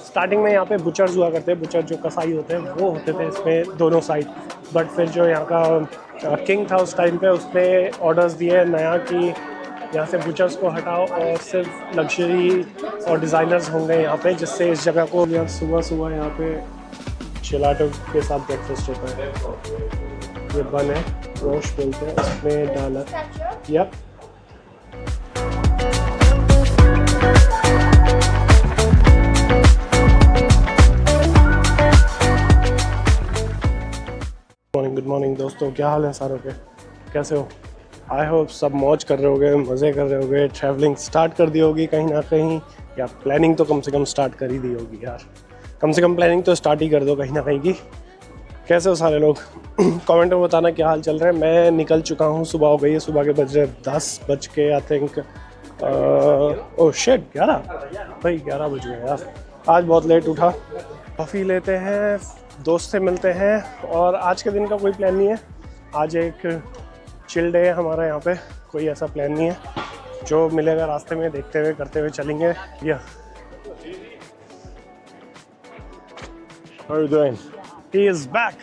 Starting में यहाँ पे बुचर्स हुआ करते हैं, बुचर जो कसाई होते हैं वो होते थे इसमें दोनों साइड। बट फिर जो यहाँ का किंग था उस टाइम पे, उसने ऑर्डर्स दिए नया कि यहाँ से बुचर्स को हटाओ और सिर्फ लग्जरी और डिज़ाइनर्स होंगे यहाँ पे, जिससे इस जगह को यार सुबह सुबह यहाँ पे चिलाटो के साथ ब्रेकफास्ट होता है। ये बन है, रोश बोलते हैं, उसमें डाला। यप, गुड मॉर्निंग दोस्तों, क्या हाल है सारों के, कैसे हो? आई होप सब मौज कर रहे होगे, मज़े कर रहे होगे, ट्रैवलिंग स्टार्ट कर दी होगी कहीं ना कहीं, या प्लानिंग तो कम से कम स्टार्ट कर ही दी होगी यार। कम से कम प्लानिंग तो स्टार्ट ही कर दो कहीं ना कहीं की। कैसे हो सारे लोग? कमेंट में बताना क्या हाल चल रहा है। मैं निकल चुका हूँ, सुबह हो गई है, सुबह के बज रहे 10 बज के आई थिंक, ओह शिट 11 भाई, 11 बज गए यार। आज बहुत लेट उठा। कॉफ़ी लेते हैं, दोस्त से मिलते हैं, और आज के दिन का कोई प्लान नहीं है। आज एक चिल डे है हमारा यहाँ पे, कोई ऐसा प्लान नहीं है। जो मिलेगा रास्ते में देखते हुए करते हुए चलेंगे। या How are you doing? He is back.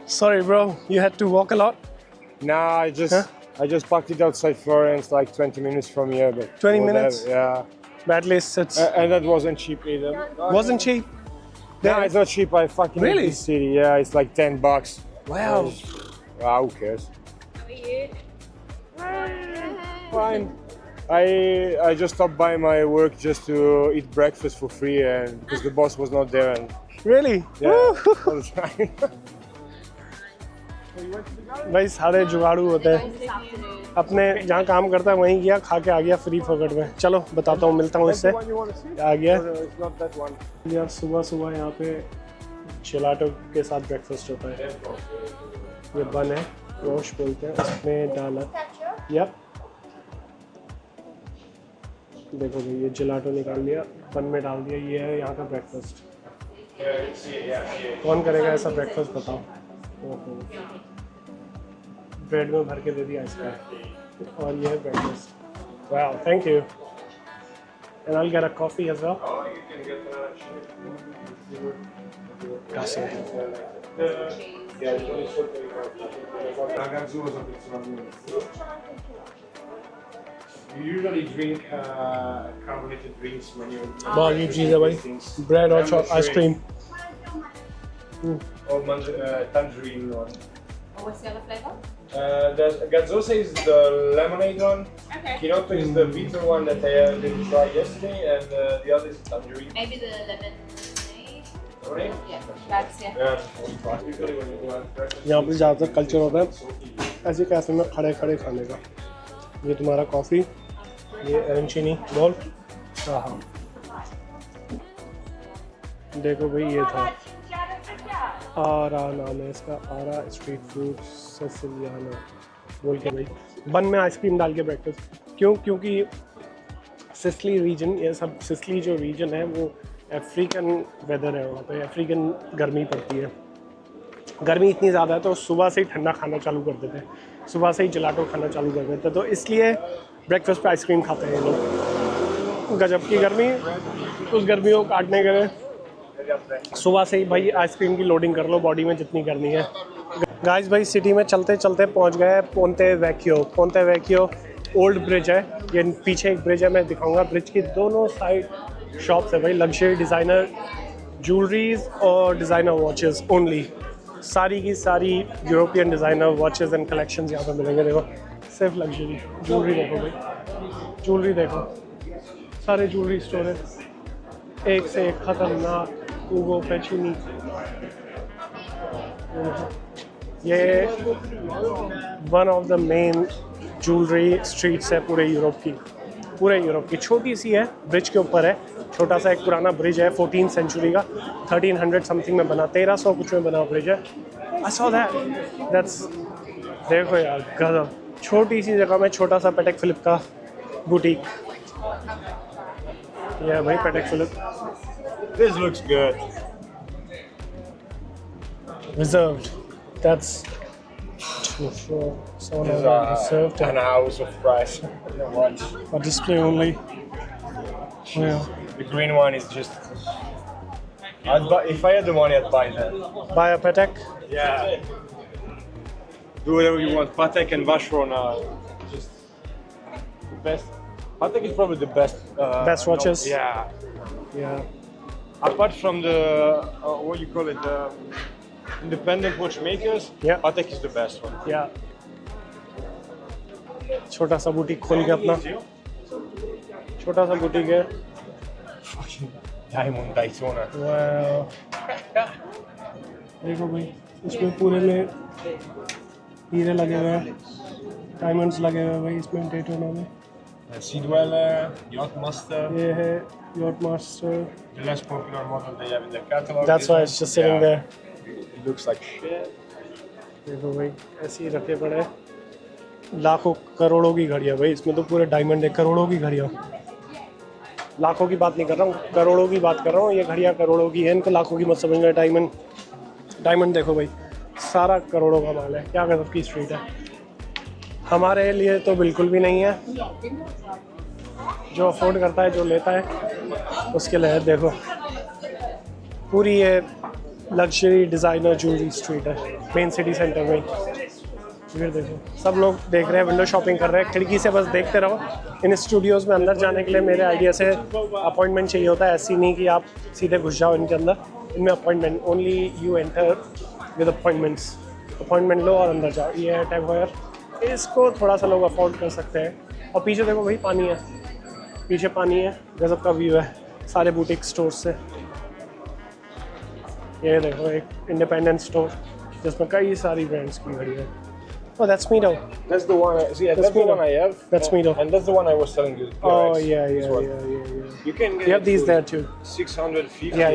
Sorry bro, you had to walk a lot? Nah, I just parked it outside Florence, like 20 minutes from here. But 20 whatever, minutes? yeah. But at least it's... And that wasn't cheap either. wasn't cheap? Yeah, it's not cheap. I fucking Really? hate this city. Yeah, it's like $10. Wow. Who cares? Fine. I just stopped by my work just to eat breakfast for free, and because the boss was not there, and Really? yeah, all the time. भाई सारे जुगाड़ू होते हैं, अपने जहाँ काम करता है वहीं गया, खा के आ गया फ्री फोकट में। चलो बताता हूँ, मिलता हूँ इससे। आ गया It's not that one. यार, सुबह सुबह यहाँ पे चिलाटो के साथ ब्रेकफास्ट होता है। ये बन है, रोश बोलते हैं, उसमें डाला। यप, देखो भाई, ये चिलाटो निकाल लिया, बन में डाल दिया। ये है यहाँ का ब्रेकफास्ट। कौन करेगा ऐसा ब्रेकफास्ट, बताओ? ब्रेड में भर के दे दिया आइसक्रीम, और ये है breakfast. Wow, thank you. And I will get a coffee as well. कैसे है? You usually drink carbonated drinks when you. बहुत अजीब चीज़ है भाई, ब्रेड और ice cream. Or tangerine one. Oh, what's the other flavour? The Gazzosa is the lemonade one. Okay. Kinotto is the bitter one that I didn't try yesterday, and the other is tangerine. Maybe the lemonade. Sorry? Yeah, that's yeah. Yeah. Usually when you go out breakfast. यहाँ पर ज़्यादातर culture होता है ऐसे cafe में खड़े खड़े खाने का। ये तुम्हारा कॉफ़ी, ये अरेंचिनी बोल। हाँ, देखो भाई, ये था आरा, नाम है इसका, आरा स्ट्रीट फूड सिसिलियानो बोल के भाई। बन में आइसक्रीम डाल के ब्रेकफास्ट। क्यों? क्योंकि सिसिली रीजन, ये सब सिसिली जो रीजन है वो अफ्रीकन वेदर है, वहाँ पे अफ्रीकन गर्मी पड़ती है। गर्मी इतनी ज़्यादा है तो सुबह से ही ठंडा खाना चालू कर देते हैं, सुबह से ही जलाटो खाना चालू कर देते हैं, तो इसलिए ब्रेकफास्ट पे आइसक्रीम खाते हैं ये लोग। गजब की गर्मी, उस गर्मी को काटने के लिए सुबह से ही भाई आइसक्रीम की लोडिंग कर लो बॉडी में जितनी करनी है। गाइस भाई, सिटी में चलते चलते पहुंच गए पोंते वेक्यो। पोंते वेक्यो ओल्ड ब्रिज है, ये पीछे एक ब्रिज है, मैं दिखाऊंगा। ब्रिज की दोनों साइड शॉप्स है भाई, लग्जरी डिज़ाइनर ज्वेलरीज और डिज़ाइनर वॉचेस ओनली। सारी की सारी European designer watches and collections यहाँ पे मिलेंगे। देखो, सिर्फ लग्जरी ज्वेलरी देखो भाई, ज्वेलरी देखो, सारे ज्वेलरी स्टोर है, एक से एक खतरनाक। उगो पेचिनी, ये one of the main jewellery streets है पूरे यूरोप की। छोटी सी है, ब्रिज के ऊपर है, छोटा सा एक पुराना ब्रिज है 14th सेंचुरी का, 1300 समथिंग में बना, 1300 कुछ में बना ब्रिज है। आई सॉ दैट्स, देखो यार गजब, छोटी सी जगह में छोटा सा पैटेक फिलिप का बुटीक। ये है भाई Patek Philippe. This looks good. Reserved. That's someone reserved An house of price. Watch. for display only. Yeah. The green one is just. I'd buy, if I had the money, I'd buy that. Buy a Patek. Yeah. Do whatever you want. Patek and Vacheron are just the best. Patek is probably the best. Best watches? Yeah. Apart from the what you call it, independent watchmakers. Yeah. Patek is the best one. या छोटा सा boutique खोल के अपना छोटा सा boutique है Fucking Diamond Daytona. वाह। देखो भाई इसमें पूरे में हीरे लगे हुए हैं, डायमंड्स लगे हुए हैं भाई इसमें डेटोना में। Sea Dweller, Yacht Master, ये है yacht master. the less popular model they have in their catalog. That's why it's just sitting there. It looks like shit. देखो भाई ऐसे ही रखे पड़े हैं। लाखों करोड़ों की घड़ियाँ भाई, इसमें तो पूरे डायमंड है, करोड़ों की घड़ियाँ। लाखों की बात नहीं कर रहा हूँ, करोड़ों की बात कर रहा हूँ। ये घड़ियाँ करोड़ों की हैं, इनको लाखों की मत समझना। डायमंड देखो भाई, सारा करोड़ों का माल है। क्या गजब की स्ट्रीट है, हमारे लिए तो बिल्कुल भी नहीं है। जो अफोर्ड करता है, जो लेता है, उसके लिए देखो पूरी ये लग्जरी डिज़ाइनर ज्वेलरी स्ट्रीट है मेन सिटी सेंटर में। फिर देखो सब लोग देख रहे हैं, विंडो शॉपिंग कर रहे हैं। खिड़की से बस देखते रहो। इन स्टूडियोज़ में अंदर जाने के लिए मेरे आइडिया से अपॉइंटमेंट चाहिए होता है। ऐसी नहीं कि आप सीधे घुस जाओ इनके अंदर, इनमें appointment, only you enter with appointments. Appointment लो और अंदर जाओ। ये है टैग वायर, इसको थोड़ा सा लोग अफोर्ड कर सकते हैं। और पीछे देखो भाई पानी है, पीछे पानी है, गजब का व्यू है सारे बुटीक स्टोर से। ये देखो एक इंडिपेंडेंट स्टोर जिसमें कई सारी ब्रांड्स की घड़ी है। Oh, that's Mido. That's the one. That's the one I have. That's Mido. And that's the one I was telling you. Oh PRX. yeah. This one. You can get We have these it there too. 650. Yeah.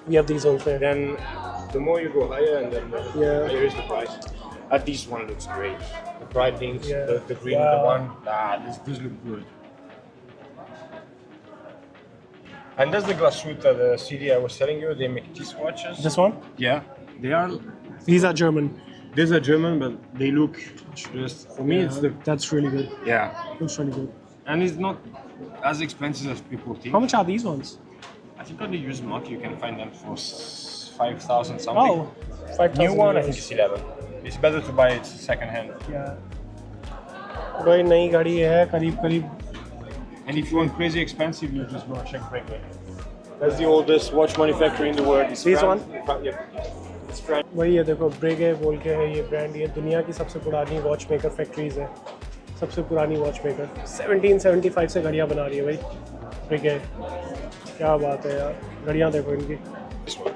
We have these also there. Then the more you go higher, and then the Yeah. higher is the price. This one looks great. The bright things, Yeah. the green, Wow. the one. This look good. And that's the Glasuta, the CD I was telling you. They make these watches. This one? Yeah, they are. These are German. These are German, but they look just. For me, it's the. That's really good. Yeah, Looks really good. and it's not as expensive as people think. How much are these ones? I think on the used market you can find them for 5,000 something. Oh, 5,000. New one I think it's 11. It's better to buy it second hand. Yeah. कोई नई गाड़ी है करीब करीब। And if you want crazy expensive, you just go and check Breguet. That's the oldest watch manufacturer in the world. It's This Yep. It's French. वही है देखो, ब्रेगे बोल के है ये ब्रांड। ये दुनिया की सबसे पुरानी वॉच मेकर फैक्ट्रीज है, सबसे पुरानी वॉच मेकर। 1775 से घड़ियाँ बना रही है भाई ब्रेगे। क्या बात है यार, घड़ियाँ देखो इनकी। This one.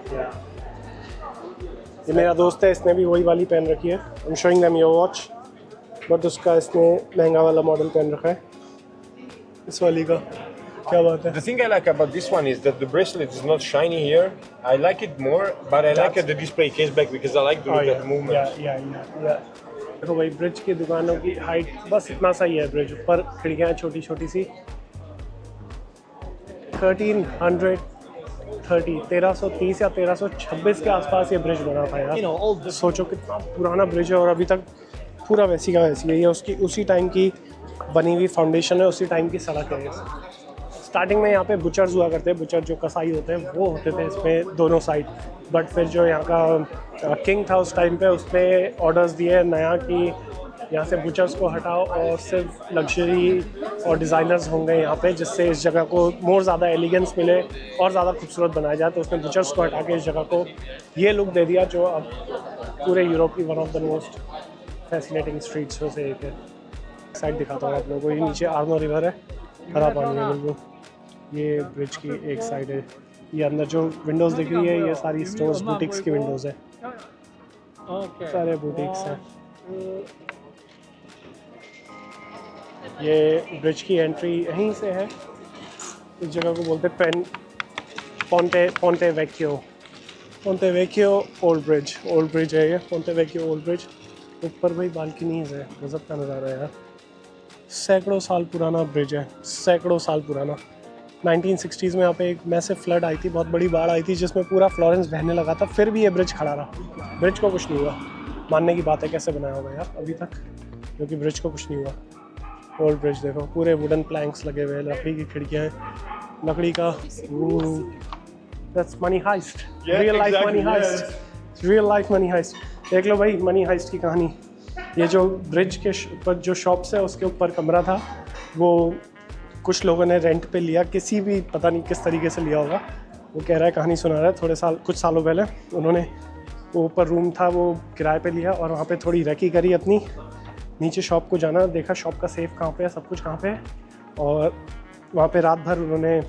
ये मेरा दोस्त है, इसने भी वही वाली पहन रखी है। I am showing them your watch, but उसका इसने महंगा वाला मॉडल पहन रखा है, इस वाली का। क्या बात है। The thing I like about this one is that the bracelet is not shiny here. I like it more, but I like the display case back because I like the look at the movement. या देखो भाई, bridge की दुकानों की height बस इतना सा ही है। ब्रिज ऊपर खिड़कियाँ छोटी छोटी सी। 1330 या 1326 के आसपास ये ब्रिज बना था यार। सोचो कितना पुराना ब्रिज है और अभी तक पूरा वैसी का वैसी है। ये उसकी उसी टाइम की बनी हुई फाउंडेशन है, उसी टाइम की सड़क है। स्टार्टिंग में यहाँ पे बुचर्स हुआ करते हैं, बुचर जो कसाई होते हैं वो होते थे इसमें दोनों साइड। बट फिर जो यहाँ का किंग था उस टाइम पे, उसने ऑर्डर्स दिए नया कि यहाँ से बुचर्स को हटाओ और सिर्फ लग्जरी और डिज़ाइनर्स होंगे यहाँ पे, जिससे इस जगह को मोर ज़्यादा एलिगेंस मिले और ज़्यादा खूबसूरत बनाया जाए। तो उसने बुचर्स को हटा के इस जगह को ये लुक दे दिया, जो अब पूरे यूरोप की one of the most fascinating streets में से एक है। साइड दिखाता हूँ आप लोगों को। ये नीचे आर्नो रिवर है, हरा पानी है बिल्कुल। ये ब्रिज की एक साइड है। ये अंदर जो विंडोज़ दिख रही है ये सारी स्टोर्स बुटीक्स की विंडोज़ है, सारे बुटीक्स हैं। ये ब्रिज की एंट्री यहीं से है। इस जगह को बोलते हैं पोंटे वेक्कियो ओल्ड ब्रिज है ये। पोंटे वेक्कियो ओल्ड ब्रिज। ऊपर भाई बालकनीज है, गजब का नज़ारा है यार। सैकड़ों साल पुराना ब्रिज है, सैकड़ों साल पुराना। 1960s में यहाँ पे एक मैसिव फ्लड आई थी, बहुत बड़ी बाढ़ आई थी जिसमें पूरा फ्लोरेंस बहने लगा था, फिर भी ये ब्रिज खड़ा रहा। ब्रिज को कुछ नहीं हुआ। मानने की बात है, कैसे बनाया होगा यार अभी तक, क्योंकि ब्रिज को कुछ नहीं हुआ। ओल्ड ब्रिज देखो, पूरे वुडन प्लैंक्स लगे हुए हैं, लकड़ी की खिड़कियाँ हैं। लकड़ी का। That's money heist, Yeah, real life exactly, money yeah. Heist, real life money heist. देख लो भाई मनी हाइस्ट की कहानी। ये जो ब्रिज के ऊपर जो शॉप्स है उसके ऊपर कमरा था, वो कुछ लोगों ने रेंट पे लिया, किसी भी पता नहीं किस तरीके से लिया होगा। वो कह रहा है, कहानी सुना रहा है, कुछ सालों पहले उन्होंने वो ऊपर रूम था वो किराए पे लिया और वहाँ पे थोड़ी रेकी करी अपनी। नीचे शॉप को जाना, देखा शॉप का सेफ कहाँ पे है, सब कुछ कहाँ पे है, और वहाँ पे रात भर उन्होंने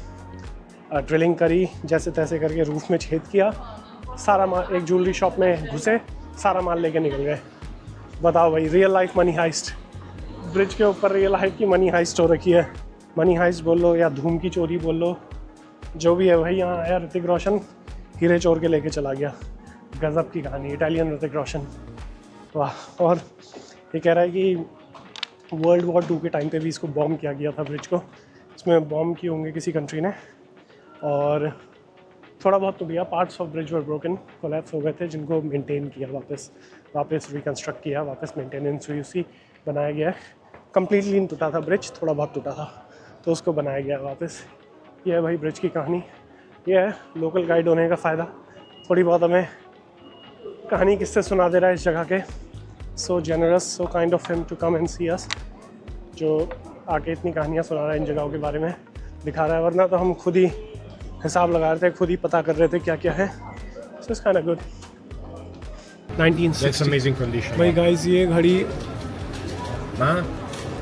ड्रिलिंग करी, जैसे तैसे करके रूफ में छेद किया, सारा माल, एक ज्वेलरी शॉप में घुसे, सारा माल लेके निकल गए। बताओ भाई, real life money heist. Bridge के ऊपर रियल लाइफ की मनी हाइस्ट हो रखी है। मनी हाइस्ट बोल लो या धूम की चोरी बोल लो, जो भी है भाई। यहाँ आया ऋतिक रोशन, हीरे चोर के लेके चला गया। गज़ब की कहानी, इटालियन ऋतिक रोशन, वाह। और ये कह रहा है कि वर्ल्ड वॉर 2 के टाइम पे भी इसको बॉम्ब किया गया था ब्रिज को। इसमें बॉम्ब किए होंगे किसी कंट्री ने, और थोड़ा बहुत टूट गया। Parts of bridge were broken, collapse हो गए थे, जिनको मेंटेन किया, वापस रिकन्स्ट्रक्ट किया, वापस मेंटेनेंस हुई, उसी बनाया गया है। कम्प्लीटली नहीं टूटा था ब्रिज, थोड़ा बहुत टूटा था, तो उसको बनाया गया वापस। ये है भाई ब्रिज की कहानी। ये है लोकल गाइड होने का फ़ायदा, थोड़ी बहुत हमें कहानी किससे सुना दे रहा है इस जगह के। So generous, so kind of him to come and see us, जो आके इतनी कहानियाँ सुना रहा है इन जगहों के बारे में, दिखा रहा है। वरना तो हम खुद ही हिसाब लगा रहे थे, खुद ही पता कर रहे थे क्या क्या है। So it's kind of good. 1960 That's amazing condition. भाई गाइस, ये घड़ी, हाँ,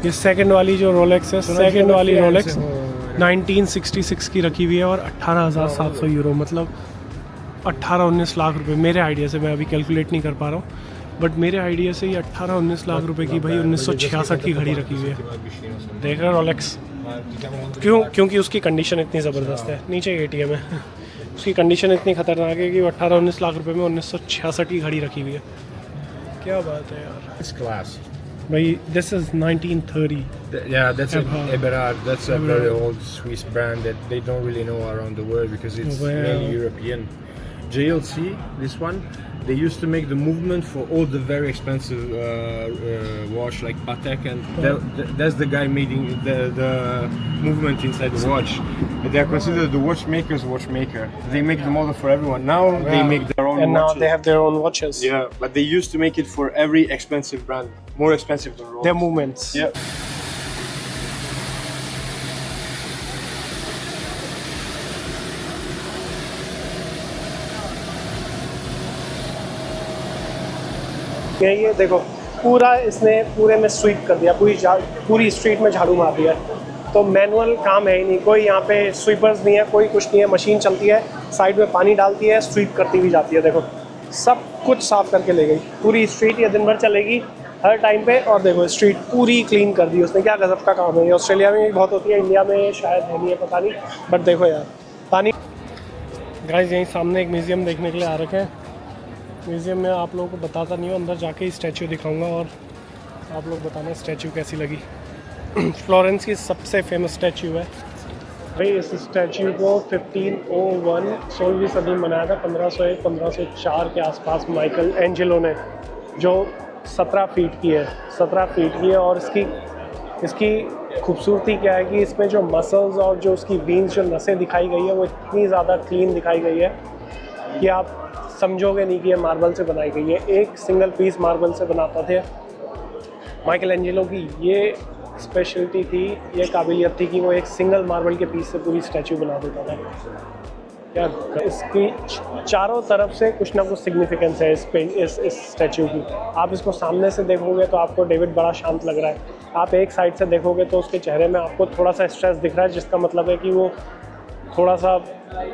ये सेकंड वाली जो रोलेक्स है, सेकंड वाली रोलेक्स 1966 की रखी हुई है, और 18,700 यूरो, मतलब 18-19 लाख रुपए मेरे आइडिया से। मैं अभी कैलकुलेट नहीं कर पा रहा हूँ, बट मेरे आइडिया से ये 18-19 लाख रुपए की भाई 1966 की घड़ी रखी हुई है। देख रहे रोलेक्स, क्योंकि उसकी कंडीशन इतनी ज़बरदस्त है। नीचे ATM है, उसकी कंडीशन इतनी ख़तरनाक है कि वो 18-19 लाख रुपए में 1966 की घड़ी रखी हुई है। क्या बात है यार। it's class. भाई this is 1930। Yeah, that's Eberhard. Eberhard. That's a Eberhard. very old Swiss brand that they don't really know around the world because it's Wow. mainly European. JLC, this one, they used to make the movement for all the very expensive watch like Patek, and that's the guy making the movement inside the watch. They are considered the watchmaker's watchmaker. They make the model for everyone. Now they make their own And now watches. they have their own watches. Yeah, but they used to make it for every expensive brand, more expensive than Rolex. Their movements. Yeah. ये देखो, पूरा इसने पूरे में SVEEP कर दिया, पूरी street में झाड़ू मार दिया। तो मैनुअल काम है ही नहीं, कोई यहाँ पे स्वीपर्स नहीं है, कोई कुछ नहीं है। मशीन चलती है, साइड में पानी डालती है, स्वीप करती हुई जाती है। देखो सब कुछ साफ करके ले गई। पूरी स्ट्रीट ये दिन भर चलेगी हर टाइम पे। और देखो स्ट्रीट पूरी क्लीन कर दी उसने। क्या गजब का काम है। ये ऑस्ट्रेलिया में भी बहुत होती है, इंडिया में शायद है नहीं है, पता नहीं। बट देखो यार, पानी। गाइस, यहीं सामने एक म्यूज़ियम देखने के लिए आ रखे हैं। म्यूज़ियम में आप लोगों को बताता नहीं हूँ, अंदर जाके ही स्टैचू दिखाऊंगा और आप लोग बताना स्टैचू कैसी लगी। फ्लोरेंस की सबसे फेमस स्टैचू है भाई। इस स्टैचू को 1501 16वीं सदी में बनाया था, 1501-1504 के आसपास माइकल एंजेलो ने, जो 17 फीट की है। 17 फीट की है। और इसकी खूबसूरती क्या है कि इसमें जो मसल्स और जो उसकी वीन्स, जो नसें दिखाई गई है, वो इतनी ज़्यादा क्लीन दिखाई गई है कि आप समझोगे नहीं कि ये मार्बल से बनाई गई है। एक सिंगल पीस मार्बल से बनाता थे माइकल एंजेलो की। ये स्पेशलिटी थी, ये काबिलियत थी कि वो एक सिंगल मार्बल के पीस से पूरी स्टैचू बना देता था। यार इसकी चारों तरफ से कुछ ना कुछ सिग्निफिकेंस है इस स्टैचू की। आप इसको सामने से देखोगे तो आपको डेविड बड़ा शांत लग रहा है। आप एक साइड से देखोगे तो उसके चेहरे में आपको थोड़ा सा स्ट्रेस दिख रहा है, जिसका मतलब है कि वो थोड़ा सा,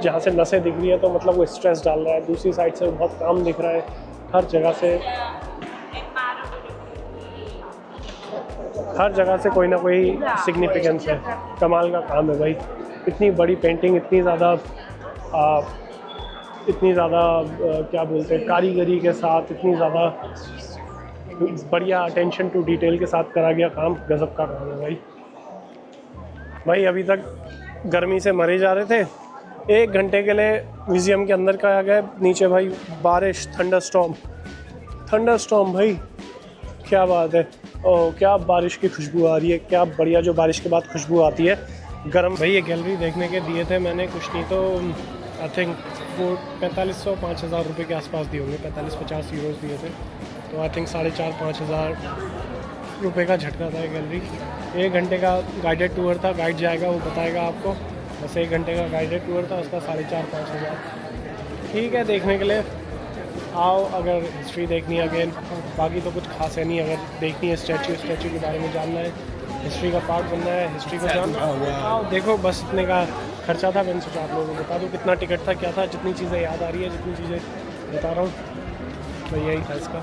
जहाँ से नसें दिख रही है तो मतलब वो स्ट्रेस डाल रहा है। दूसरी साइड से बहुत काम दिख रहा है। हर जगह से कोई ना कोई सिग्निफिकेंस है। कमाल का काम है भाई। इतनी बड़ी पेंटिंग, इतनी ज़्यादा क्या बोलते हैं, कारीगरी के साथ, इतनी ज़्यादा बढ़िया अटेंशन टू डिटेल के साथ करा गया काम। गजब का काम है भाई। अभी तक गर्मी से मरे जा रहे थे। 1 घंटे के लिए म्यूज़ियम के अंदर का आ गए, नीचे भाई बारिश, थंडरस्टॉर्म भाई, क्या बात है। ओह, क्या बारिश की खुशबू आ रही है, क्या बढ़िया जो बारिश के बाद खुशबू आती है। गरम भाई ये गैलरी देखने के दिए थे मैंने कुछ नहीं तो आई थिंक वो 4500-5000 रुपये के आसपास दिए होंगे, 45-50 यूरोज दिए थे, तो आई थिंक 4500-5000 रुपये का झटका था ये गैलरी। 1 घंटे का गाइडेड टूर था, गाइड जाएगा वो बताएगा आपको, बस 1 घंटे का गाइडेड टूर था, उसका 4500-5000 ठीक है देखने के लिए। आओ अगर हिस्ट्री देखनी है अगेन, बाकी तो कुछ खास है नहीं, अगर देखनी है स्टैचू के बारे में जानना है, हिस्ट्री का पार्ट बनना है, हिस्ट्री को जानना है, आओ देखो, बस इतने का खर्चा था। मैंने सोचा आप लोगों को बता दूँ कितना टिकट था क्या था, जितनी चीज़ें याद आ रही है, जितनी चीज़ें बता रहा हूँ, तो यही था इसका।